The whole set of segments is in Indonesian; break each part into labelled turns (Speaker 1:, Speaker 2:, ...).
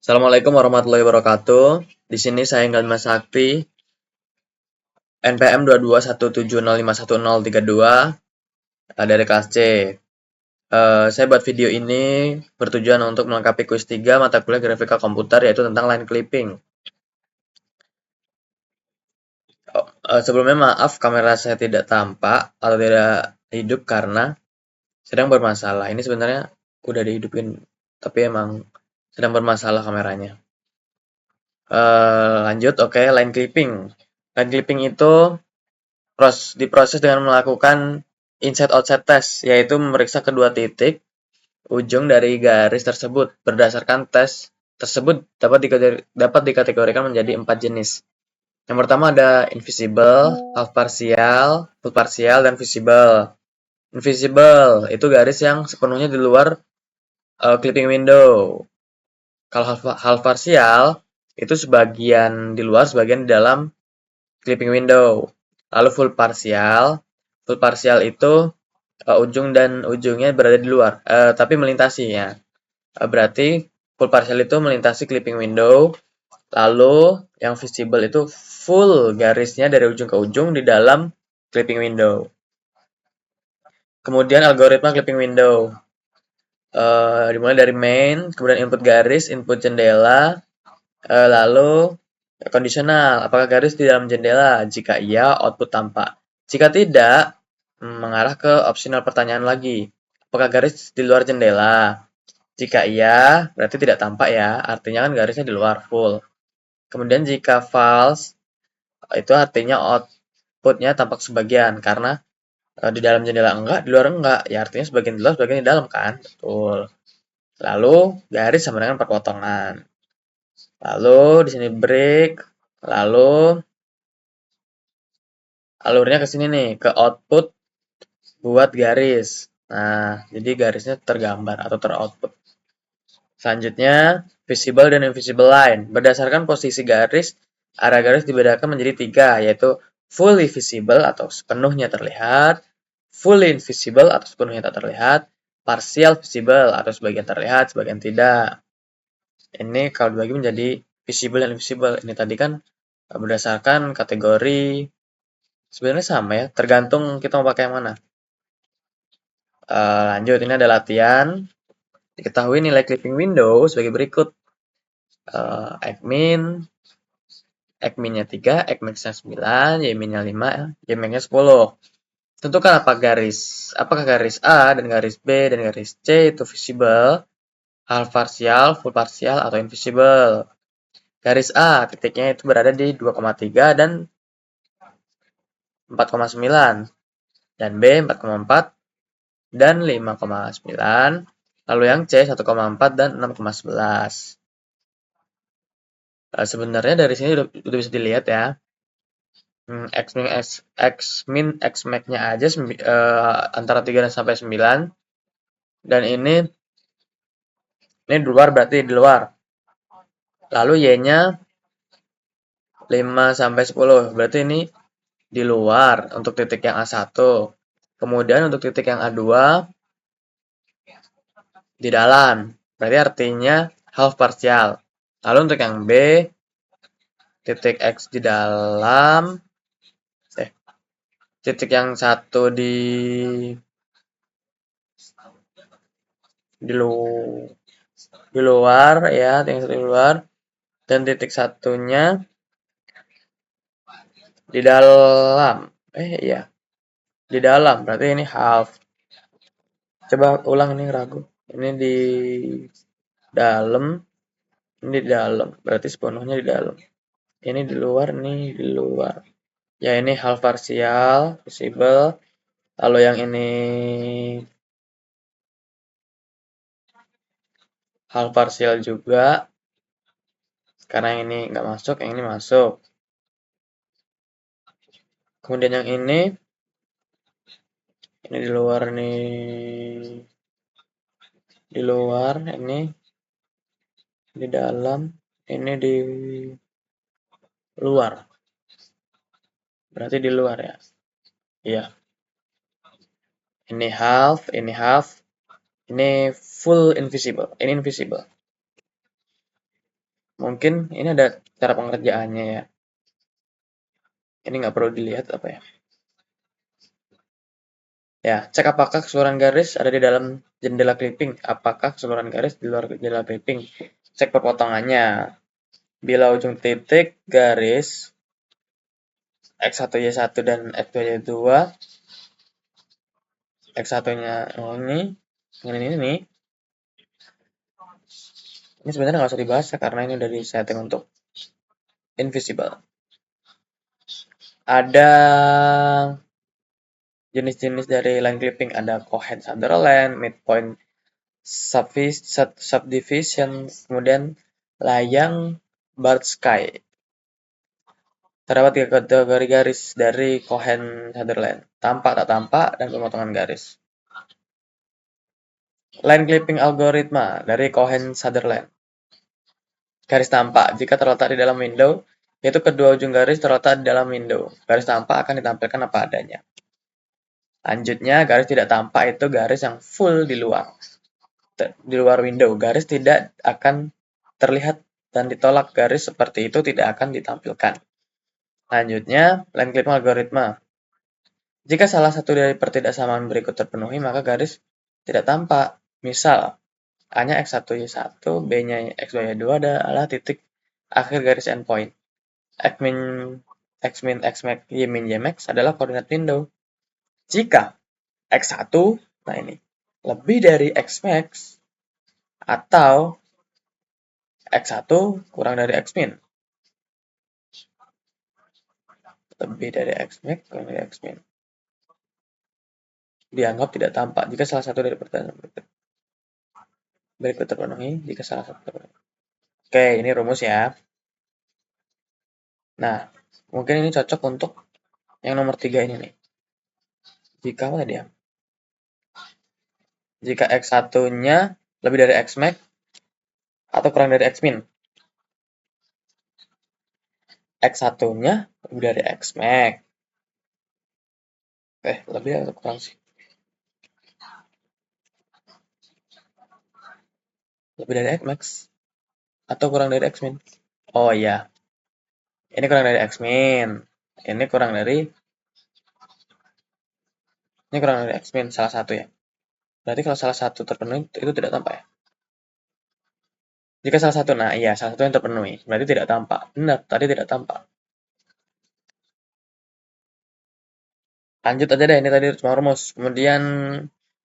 Speaker 1: Assalamualaikum warahmatullahi wabarakatuh. Di sini saya Enggal Mas Sakti, NPM 22170510032 dari kelas C. Saya buat video ini bertujuan untuk melengkapi kuis 3 mata kuliah grafika komputer yaitu tentang line clipping. Sebelumnya maaf kamera saya tidak tampak atau tidak hidup karena sedang bermasalah. Ini sebenarnya udah dihidupin tapi emang sedang bermasalah kameranya. Lanjut, oke, line clipping. Line clipping itu diproses dengan melakukan inside-outside test, yaitu memeriksa kedua titik ujung dari garis tersebut. Berdasarkan tes tersebut dapat dikategorikan menjadi 4 jenis. Yang pertama ada invisible, half partial, full partial, dan visible. Invisible itu garis yang sepenuhnya di luar clipping window. Kalau half partial itu sebagian di luar, sebagian di dalam clipping window. Lalu full partial itu ujung dan ujungnya berada di luar, tapi melintasi ya. Berarti full partial itu melintasi clipping window. Lalu yang visible itu full garisnya dari ujung ke ujung di dalam clipping window. Kemudian algoritma clipping window. Dimulai dari main, kemudian input garis, input jendela, lalu kondisional, apakah garis di dalam jendela? Jika iya, output tampak. Jika tidak, mengarah ke opsional pertanyaan lagi. Apakah garis di luar jendela? Jika iya, berarti tidak tampak ya. Artinya kan garisnya di luar full. Kemudian jika false, itu artinya outputnya tampak sebagian. Karena di dalam jendela enggak, di luar enggak. Ya artinya sebagian di luar, sebagian di dalam kan. Betul. Lalu garis sama dengan perpotongan. Lalu di sini break. Lalu alurnya ke sini nih, ke output buat garis. Nah, jadi garisnya tergambar atau teroutput. Selanjutnya, visible dan invisible line. Berdasarkan posisi garis, area garis dibedakan menjadi 3, yaitu fully visible atau sepenuhnya terlihat, fully invisible atau sepenuhnya tak terlihat, partial visible atau sebagian terlihat, sebagian tidak. Ini kalau dibagi menjadi visible dan invisible. Ini tadi kan berdasarkan kategori. Sebenarnya sama ya, tergantung kita mau pakai yang mana. Lanjut, ini ada latihan. Diketahui nilai clipping window sebagai berikut. Ekminnya 3, Ekmaxnya 9, Yminnya 5, Ymaxnya 10. Tentukan apakah garis A dan garis B dan garis C itu visible, half partial, full partial, atau invisible. Garis A titiknya itu berada di 2,3 dan 4,9, dan B 4,4 dan 5,9, lalu yang C 1,4 dan 6,11. Sebenarnya dari sini udah bisa dilihat ya. X-min, X-max-nya aja antara 3 dan sampai 9. Dan ini di luar, berarti di luar. Lalu Y-nya 5 sampai 10. Berarti ini di luar untuk titik yang A1. Kemudian untuk titik yang A2 di dalam. Berarti artinya half partial. Lalu untuk yang B, titik X di dalam, titik yang satu di luar ya, yang satu di luar, dan titik satunya di dalam. Iya, di dalam. Berarti ini half. Coba ulang, ini ragu. Ini di dalam, ini di dalam. Berarti sepenuhnya di dalam. Ini di luar, ini di luar. Ya, ini half partial, visible. Lalu yang ini half partial juga. Karena yang ini nggak masuk, yang ini masuk. Kemudian yang ini di luar nih. Di luar, ini di dalam, ini di luar. Berarti di luar ya. Iya. Ini half, ini half, ini full invisible, ini invisible. Mungkin ini ada cara pengerjaannya ya. Ini nggak perlu dilihat apa ya. Ya, cek apakah keseluruhan garis ada di dalam jendela clipping. Apakah keseluruhan garis di luar jendela clipping. Cek perpotongannya. Bila ujung titik garis X1Y1 dan X2Y2, X1-nya ini sebenarnya nggak usah dibahas ya, karena ini udah di setting untuk invisible. Ada jenis-jenis dari line clipping, ada coheed Sutherland, midpoint subdivision, kemudian layang Bart Sky. Terdapat tiga kategori garis dari Cohen Sutherland: tampak, tak tampak, dan pemotongan garis. Line clipping algoritma dari Cohen Sutherland. Garis tampak jika terletak di dalam window, yaitu kedua ujung garis terletak di dalam window. Garis tampak akan ditampilkan apa adanya. Lanjutnya, garis tidak tampak itu garis yang full di luar window. Garis tidak akan terlihat dan ditolak garis seperti itu tidak akan ditampilkan. Lanjutnya, line clipping algoritma. Jika salah satu dari pertidaksamaan berikut terpenuhi, maka garis tidak tampak. Misal, A-nya X1Y1, B-nya X2Y2 adalah titik akhir garis endpoint. Xmin, Xmin, Xmax, Ymin, Ymax adalah koordinat window. Jika X1, nah ini, lebih dari Xmax, atau X1 kurang dari Xmin. Lebih dari Xmax, kurang dari Xmin. Dianggap tidak tampak jika salah satu dari pertanyaan berikut terpenuhi, jika salah satu terpenuhi. Oke, ini rumus ya. Nah, mungkin ini cocok untuk yang nomor 3 ini nih. Jika apa tadi ya? Jika X1-nya lebih dari Xmax atau kurang dari Xmin. X1-nya lebih dari Xmax. Lebih atau kurang sih? Lebih dari Xmax atau kurang dari Xmin. Oh iya. Ini kurang dari Xmin. Ini kurang dari Xmin, salah satu ya. Berarti kalau salah satu terpenuhi itu tidak tampak ya. Jika salah satu, nah iya, salah satu yang terpenuhi, berarti tidak tampak. Benar, tadi tidak tampak. Lanjut aja deh, ini tadi cuma rumus. Kemudian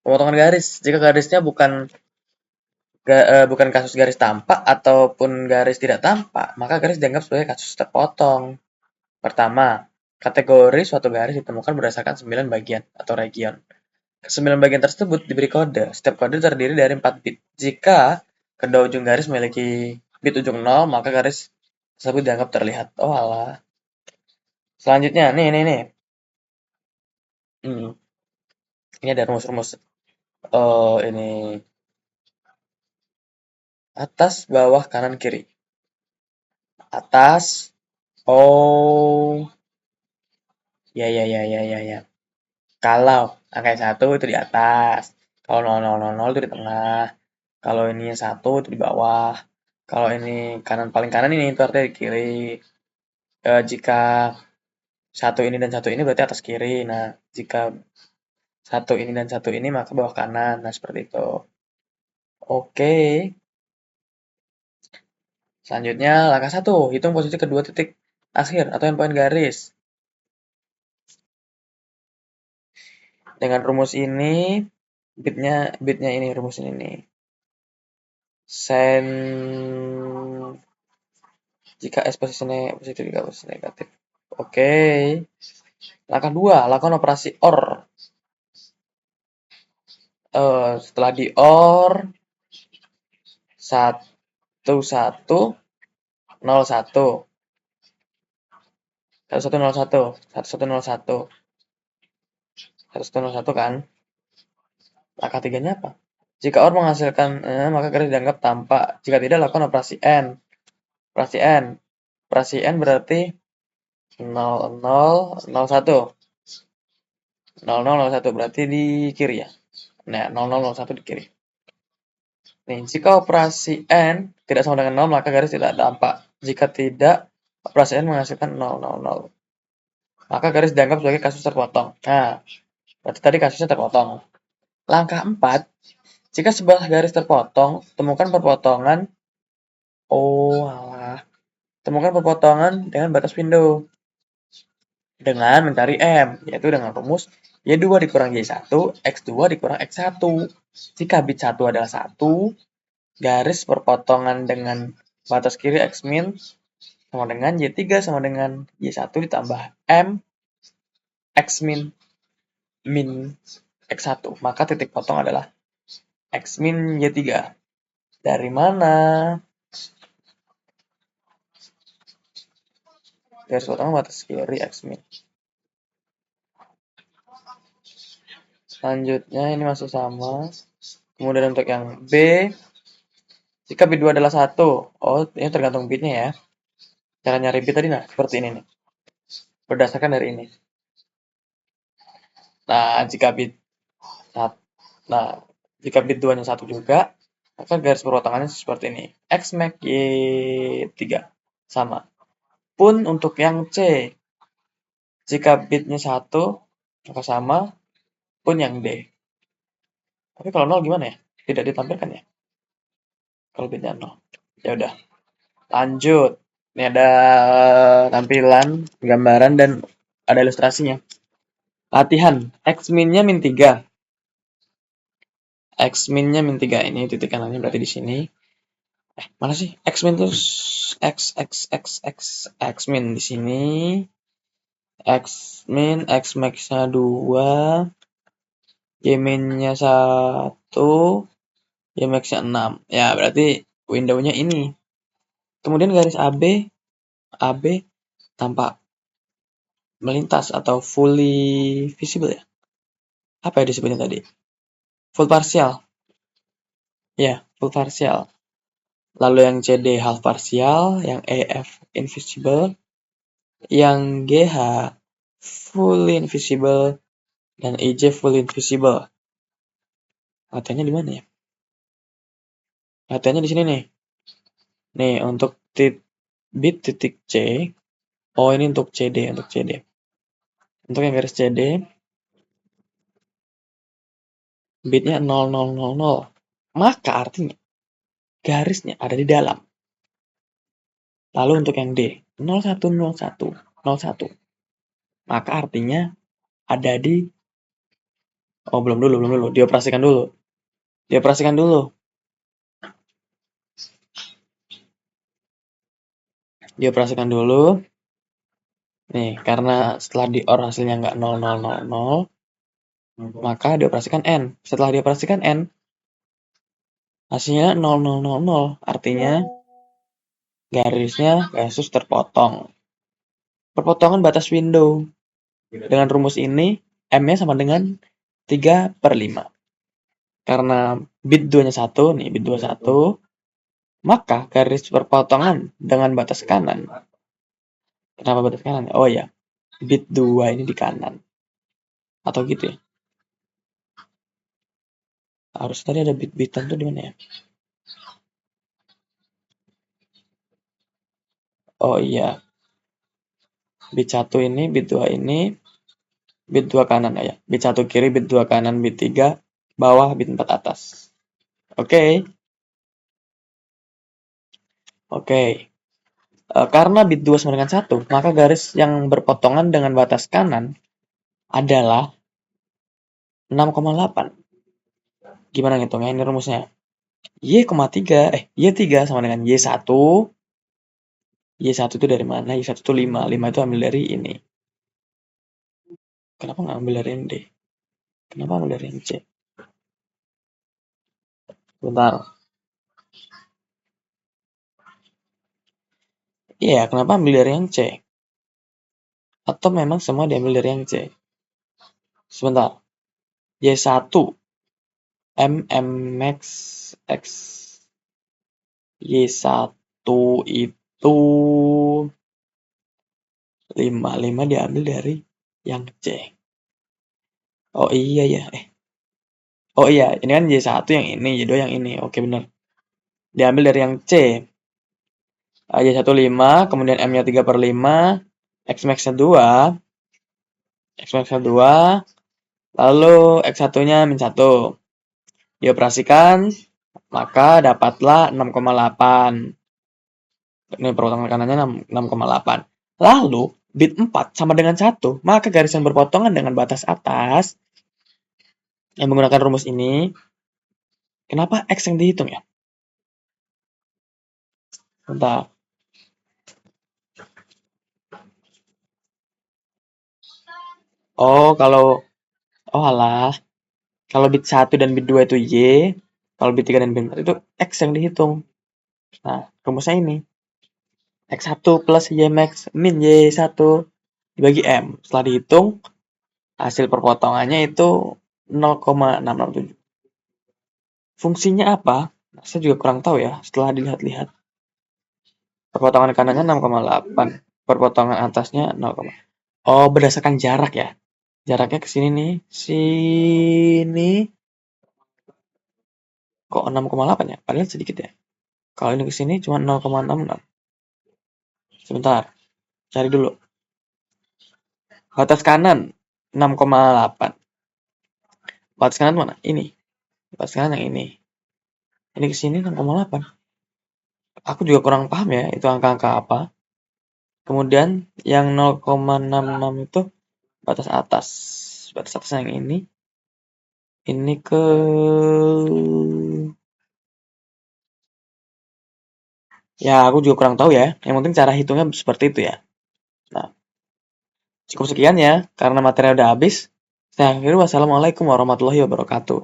Speaker 1: pemotongan garis. Jika garisnya bukan kasus garis tampak ataupun garis tidak tampak, maka garis dianggap sebagai kasus terpotong. Pertama, kategori suatu garis ditemukan berdasarkan 9 bagian atau region. 9 bagian tersebut diberi kode. Setiap kode terdiri dari 4 bit. Jika kedua ujung garis memiliki bit ujung 0, maka garis tersebut dianggap terlihat. Oh alah. Selanjutnya, nih. Hmm, ini ada rumus-rumus. Ini atas, bawah, kanan, kiri. Atas. Oh, ya. Kalau angka 1 itu di atas. Kalau 000 itu di tengah. Kalau ini 1 itu di bawah. Kalau ini kanan, paling kanan ini itu artinya di kiri. Jika satu ini dan satu ini berarti atas kiri. Nah, jika satu ini dan satu ini maka bawah kanan. Nah, seperti itu. Oke. Selanjutnya, langkah 1. Hitung posisi kedua titik akhir atau endpoint garis. Dengan rumus ini, bitnya ini, rumus ini nih. Sen jika S posisinya positif, jika posisi negatif. Oke. Langkah 2, lakukan operasi OR. Setelah di OR, 1101 1101 kan. Langkah 3-nya apa? Jika OR menghasilkan maka garis dianggap tampak. Jika tidak, lakukan operasi N. Operasi N berarti 0001. 0001 berarti di kiri ya. Nah, 0001 di kiri. Nih, jika operasi N tidak sama dengan 0, maka garis tidak tampak. Jika tidak, operasi N menghasilkan 0, 0, 0. Maka garis dianggap sebagai kasus terpotong. Nah, berarti tadi kasusnya terpotong. Langkah 4, jika sebuah garis terpotong, temukan perpotongan. Oh, alah. Temukan perpotongan dengan batas window dengan mencari M, yaitu dengan rumus Y2 dikurang Y1, X2 dikurang X1. Jika bit 1 adalah 1, garis perpotongan dengan batas kiri X min sama dengan Y3 sama dengan Y1 ditambah M X min min X1. Maka titik potong adalah X min Y3. Dari mana? Garis potong batas kiri X min. Selanjutnya ini masih sama. Kemudian untuk yang B, jika bit 2 adalah 1. Oh, ini tergantung bitnya ya. Cara nyari bit tadi nah, seperti ini nih. Berdasarkan dari ini. Nah, jika bit nah, jika bit 2-nya 1 juga, maka garis perpotongannya seperti ini. X max Y3 sama. Pun untuk yang C, jika bitnya 1, maka sama. Pun yang D. Tapi kalau 0 gimana ya? Tidak ditampilkan ya? Kalau bitnya 0. Ya udah, lanjut. Ini ada tampilan, gambaran, dan ada ilustrasinya. Latihan. X min-nya min 3. X min-nya min 3. Ini titik kanannya berarti di sini. Mana sih? X min terus X min di sini. X min, X max-nya 2. Y min-nya 1. Y max-nya 6. Ya, berarti window-nya ini. Kemudian garis AB tampak melintas atau fully visible ya. Apa ya disebutnya tadi? Full partial. Ya, full partial. Lalu yang CD half partial, yang EF invisible, yang GH fully invisible, dan IJ fully invisible. Latihannya di mana ya? Latihannya di sini nih. Nih, untuk bit titik C. Oh, ini untuk CD, untuk CD. Untuk yang garis CD, bitnya 0000. Maka artinya garisnya ada di dalam. Lalu untuk yang D, 010101. Maka artinya ada di. Oh, belum dulu. Dioperasikan dulu. Dioperasikan dulu. Nih, karena setelah di OR hasilnya nggak 0000, maka dioperasikan N. Setelah dioperasikan N, hasilnya 0000. Artinya garisnya garis terpotong. Perpotongan batas window. Dengan rumus ini, M-nya sama dengan 3/5. Karena bit 2-nya 1, nih bit 2 1, maka garis perpotongan dengan batas kanan. Kenapa batas kanan? Oh ya, bit 2 ini di kanan. Atau gitu ya. Harus tadi ada bit-bitan tuh di mana ya? Oh iya. Bit 1 ini, bit 2 ini, bit 2 kanan ya. Bit 1 kiri, bit 2 kanan, bit 3 bawah, bit 4 atas. Oke. Karena bit 2 sama dengan 1, maka garis yang berpotongan dengan batas kanan adalah 6,8. Gimana ngitungnya? Ini rumusnya. Y3 sama dengan Y1. Y1 itu dari mana? Y1 itu 5. 5 itu ambil dari ini. Kenapa nggak ambil dari yang D? Kenapa ambil dari yang C? Bentar. Iya, kenapa ambil dari yang C? Atau memang semua diambil dari yang C? Sebentar. Y1 Max X Y1 itu 5. 5 diambil dari yang C. Oh iya ya. Oh iya, ini kan Y1 yang ini, Y2 yang ini. Oke, benar. diambil dari yang C. Y1 5, kemudian M-nya 3/5, X max-nya 2, X max-nya 2, lalu X1-nya min 1. Dioperasikan, maka dapatlah 6,8. Ini perpotongan kanannya 6,8. Lalu, bit 4 sama dengan 1, maka garis yang berpotongan dengan batas atas yang menggunakan rumus ini, kenapa X yang dihitung ya? Bentar. Oh alah. Kalau bit 1 dan bit 2 itu Y, kalau bit 3 dan bit 4 itu X yang dihitung. Nah, rumusnya ini. X1 plus Y max min Y1 dibagi M. Setelah dihitung, hasil perpotongannya itu 0,667. Fungsinya apa? Nah, saya juga kurang tahu ya setelah dilihat-lihat. Perpotongan kanannya 6,8. Perpotongan atasnya 0, oh, berdasarkan jarak ya. Jaraknya ke sini nih. Sini kok 6,8 ya? Padahal sedikit ya. Kalau ini ke sini cuma 0,66. Sebentar, cari dulu. Batas kanan 6,8. Batas kanan mana? Ini. Batas kanan yang ini. Ini ke sini 6,8. Aku juga kurang paham ya, itu angka-angka apa. Kemudian yang 0,66 itu batas atas. Batas atas yang ini. Ini ke ya, aku juga kurang tahu ya. Yang penting cara hitungnya seperti itu ya. Nah, cukup sekian ya, karena materi udah habis. Saya akhiri, wassalamualaikum warahmatullahi wabarakatuh.